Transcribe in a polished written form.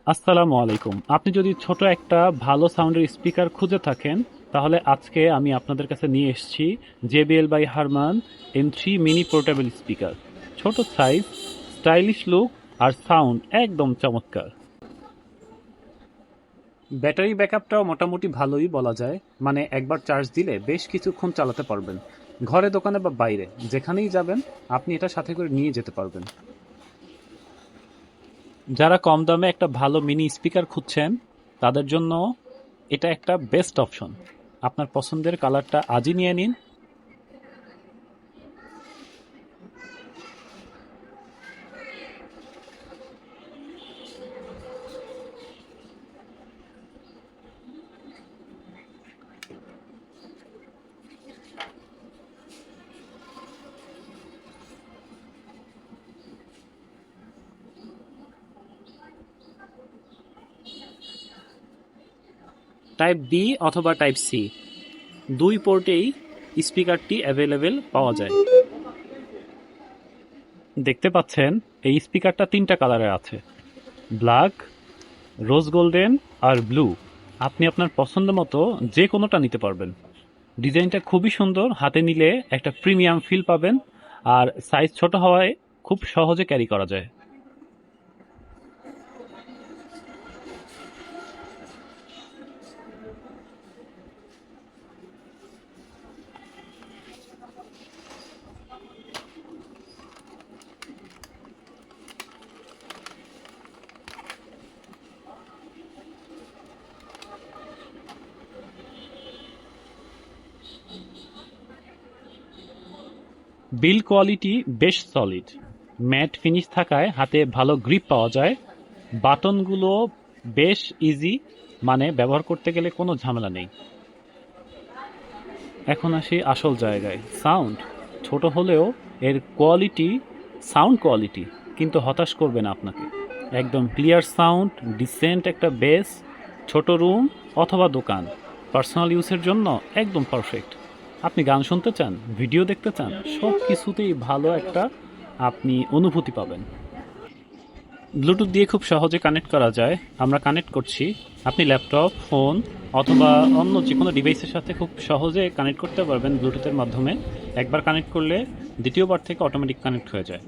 আসসালামু আলাইকুম। আপনি যদি ছোট একটা ভালো সাউন্ডের স্পিকার খুঁজে থাকেন, তাহলে আজকে আমি আপনাদের কাছে নিয়ে এসেছি JBL by Harman M3 mini portable speaker. ছোট সাইজ, স্টাইলিশ লুক আর সাউন্ড একদম চমৎকার। ব্যাটারি ব্যাকআপটাও মোটামুটি ভালোই বলা যায়, মানে একবার চার্জ দিলে বেশ কিছুক্ষণ চালাতে পারবেন। ঘরে, দোকানে বা বাইরে যেখানেই যাবেন আপনি এটা সাথে করে নিয়ে যেতে পারবেন। যারা কম দামে একটা ভালো মিনি স্পিকার খুঁজছেন তাদের জন্য এটা একটা বেস্ট অপশন। আপনার পছন্দের কালারটা আজই নিয়ে নিন। টাইপ বি অথবা টাইপ সি, দুই পোর্টেই স্পিকারটি অ্যাভেলেবেল পাওয়া যায়। দেখতে পাচ্ছেন এই স্পিকারটা তিনটা কালারে আছে: ব্ল্যাক, রোজ গোল্ডেন আর ব্লু। আপনি আপনার পছন্দ মতো যে কোনোটা নিতে পারবেন। ডিজাইনটা খুবই সুন্দর, হাতে নিলে একটা প্রিমিয়াম ফিল পাবেন। আর সাইজ ছোট হওয়ায় খুব সহজে ক্যারি করা যায়। বিল্ড কোয়ালিটি বেশ সলিড, ম্যাট ফিনিশ থাকায় হাতে ভালো গ্রিপ পাওয়া যায়। বাটনগুলো বেশ ইজি, মানে ব্যবহার করতে গেলে কোনো ঝামেলা নেই। এখন আসি আসল জায়গায়, সাউন্ড। ছোট হলেও এর কোয়ালিটি, সাউন্ড কোয়ালিটি কিন্তু হতাশ করবে না আপনাকে। একদম ক্লিয়ার সাউন্ড, ডিসেন্ট একটা বেস। ছোট রুম অথবা দোকান, পার্সোনাল ইউজের জন্য একদম পারফেক্ট। আপনি গান শুনতে চান, ভিডিও দেখতে চান, সব কিছুতেই ভালো একটা আপনি অনুভূতি পাবেন। ব্লুটুথ দিয়ে খুব সহজে কানেক্ট করা যায়। আমরা কানেক্ট করছি। আপনি ল্যাপটপ, ফোন অথবা অন্য যে কোনো ডিভাইসের সাথে খুব সহজে কানেক্ট করতে পারবেন ব্লুটুথের মাধ্যমে। একবার কানেক্ট করলে দ্বিতীয়বার থেকে অটোমেটিক কানেক্ট হয়ে যায়।